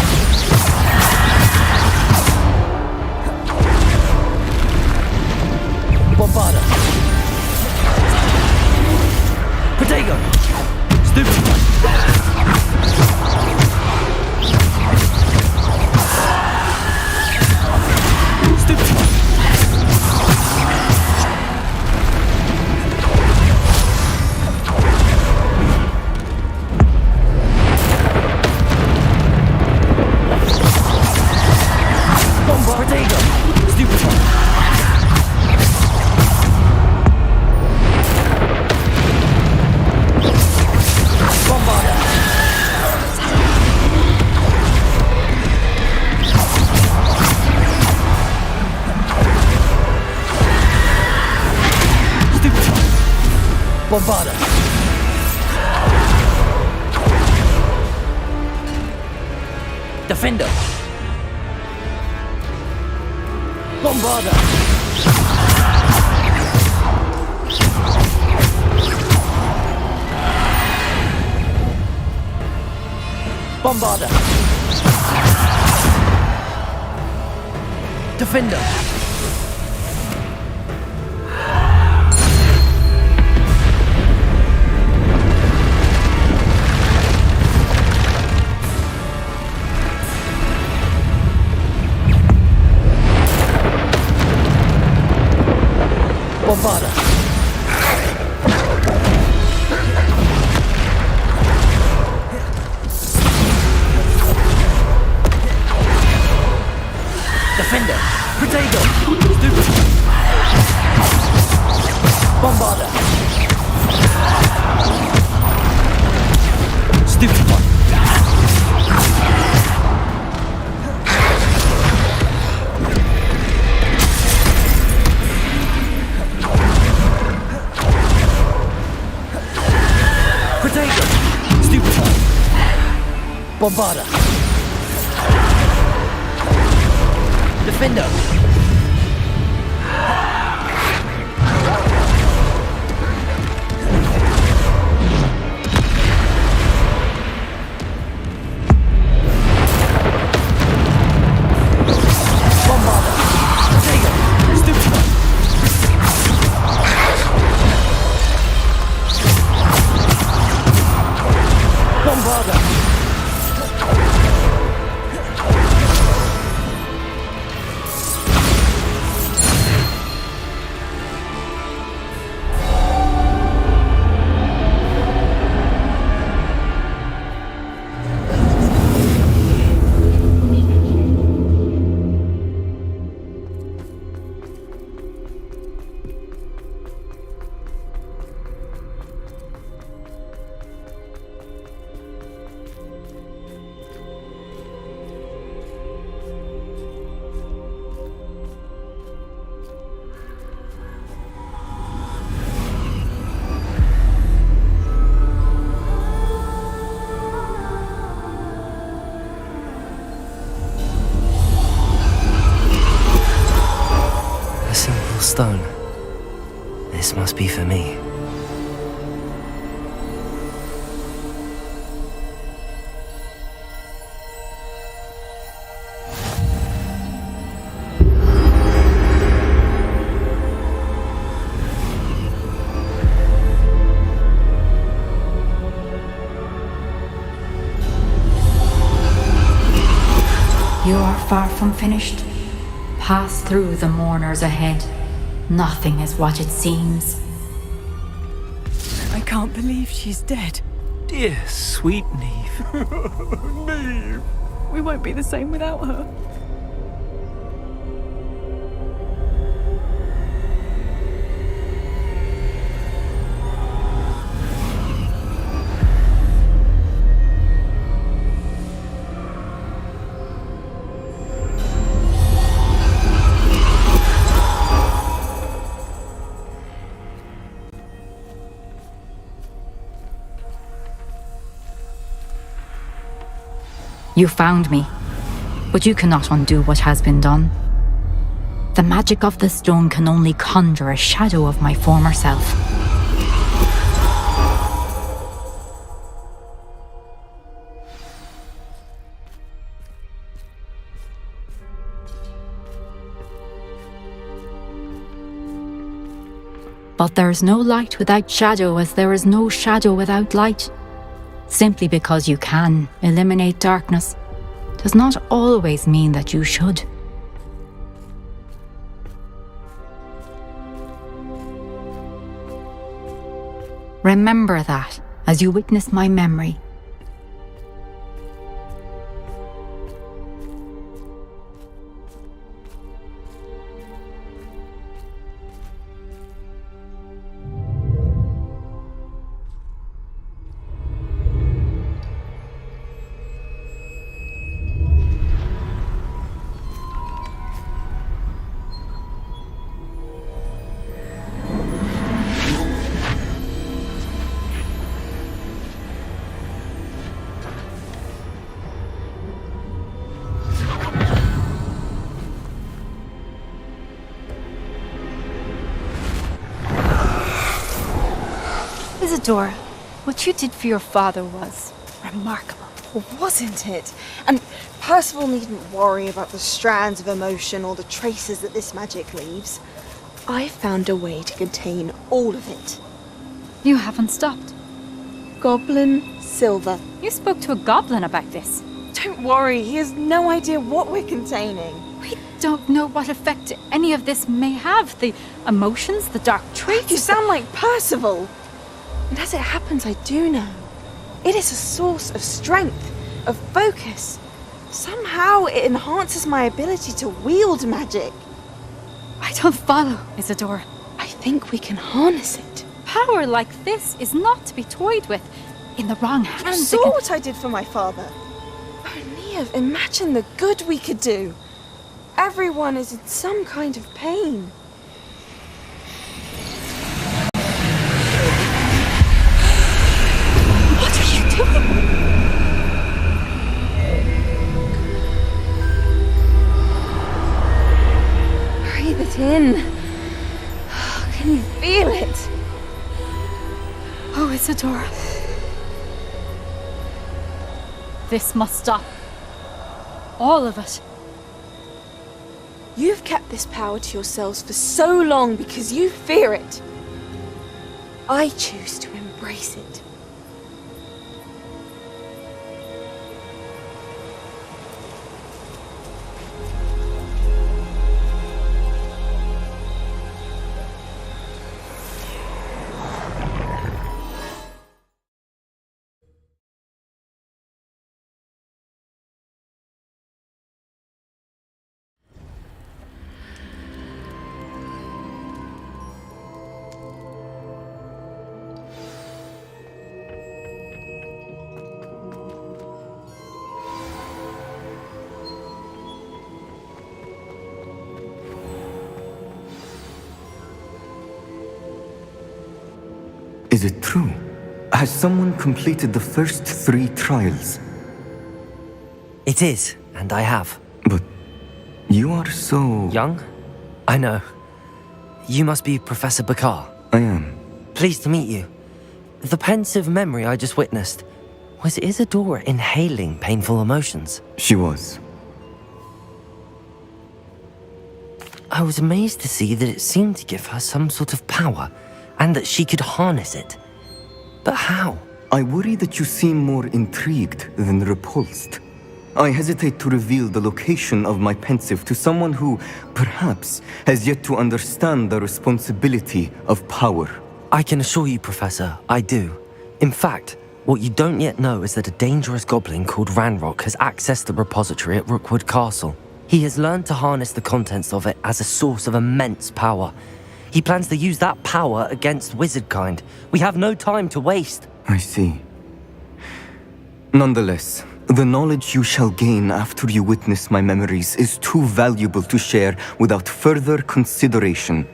Bombarda! Protego! Stupid one! Stupid one! Protego! Stupid one! Bombarda! Stupid one! Bombarda! Defender! Bombarda! Bombarda! Defender! Bombarda! Defender! Protego! Stupid! Bombarda! Stupid one! Protego! Stupid one! Bombarda! Defender! Bombarda! Protego! Stupid one! Bombarda! stone. This must be for me. You are far from finished. Pass through the mourners ahead. Nothing is what it seems. I can't believe she's dead. Dear sweet Neve. Neve! We won't be the same without her. You found me, but you cannot undo what has been done. The magic of the stone can only conjure a shadow of my former self. But there is no light without shadow, as there is no shadow without light. Simply because you can eliminate darkness does not always mean that you should. Remember that as you witness my memory. Isadora, what you did for your father was remarkable. Wasn't it? And Percival needn't worry about the strands of emotion or the traces that this magic leaves. I found a way to contain all of it. You haven't stopped. Goblin Silver. You spoke to a goblin about this. Don't worry, he has no idea what we're containing. We don't know what effect any of this may have. The emotions, the dark traits. You sound like Percival. And as it happens, I do know. It is a source of strength, of focus. Somehow it enhances my ability to wield magic. I don't follow, Isadora. I think we can harness it. Power like this is not to be toyed with. In the wrong hands. You saw what I did for my father. Oh, Neve, imagine the good we could do. Everyone is in some kind of pain. What are you doing? Breathe it in. Can you feel it? Oh, Isadora. This must stop. All of it. You've kept this power to yourselves for so long because you fear it. I choose to embrace it. Is it true? Has someone completed the first 3 trials? It is, and I have. But you are so... young? I know. You must be Professor Bakar. I am. Pleased to meet you. The pensive memory I just witnessed, was Isadora inhaling painful emotions? She was. I was amazed to see that it seemed to give her some sort of power, and that she could harness it. But how? I worry that you seem more intrigued than repulsed. I hesitate to reveal the location of my pensive to someone who, perhaps, has yet to understand the responsibility of power. I can assure you, Professor, I do. In fact, what you don't yet know is that a dangerous goblin called Ranrock has accessed the repository at Rookwood Castle. He has learned to harness the contents of it as a source of immense power. He plans to use that power against wizardkind. We have no time to waste. I see. Nonetheless, the knowledge you shall gain after you witness my memories is too valuable to share without further consideration.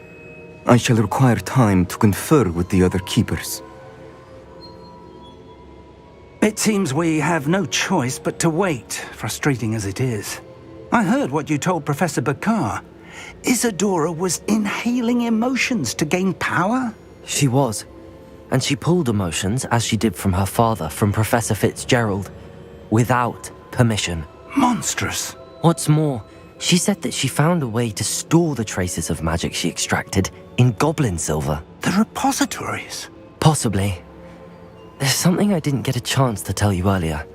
I shall require time to confer with the other keepers. It seems we have no choice but to wait, frustrating as it is. I heard what you told Professor Bakar. Isadora was inhaling emotions to gain power? She was. And she pulled emotions, as she did from her father, from Professor Fitzgerald, without permission. Monstrous. What's more, she said that she found a way to store the traces of magic she extracted in goblin silver. The repositories? Possibly. There's something I didn't get a chance to tell you earlier.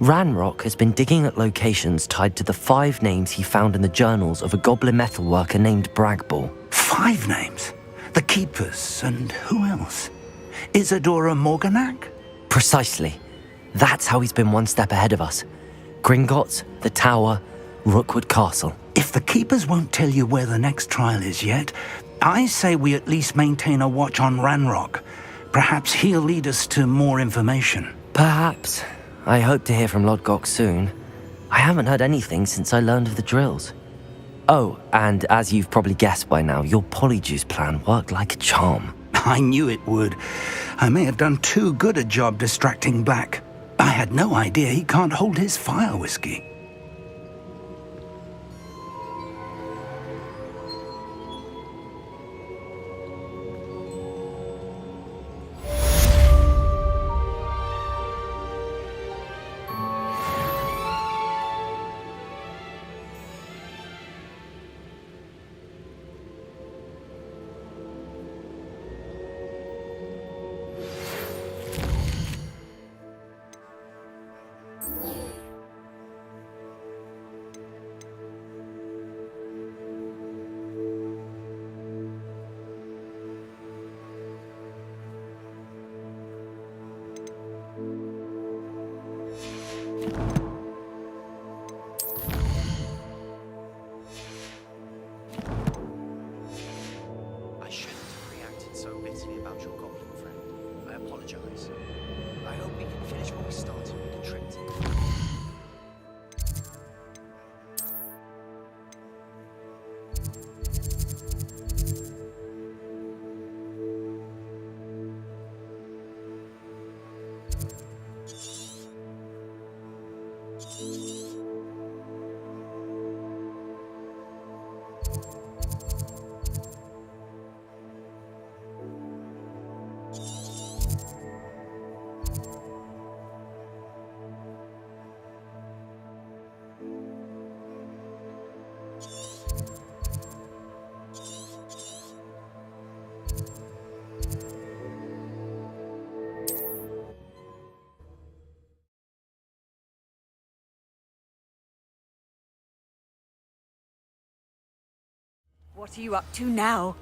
Ranrock has been digging at locations tied to the 5 names he found in the journals of a goblin metalworker named Bragball. 5 names? The Keepers, and who else? Isadora Morganac? Precisely. That's how he's been one step ahead of us. Gringotts, the Tower, Rookwood Castle. If the Keepers won't tell you where the next trial is yet, I say we at least maintain a watch on Ranrock. Perhaps he'll lead us to more information. Perhaps. I hope to hear from Lodgok soon. I haven't heard anything since I learned of the drills. Oh, and as you've probably guessed by now, your polyjuice plan worked like a charm. I knew it would. I may have done too good a job distracting Black. I had no idea he can't hold his fire whiskey. What are you up to now?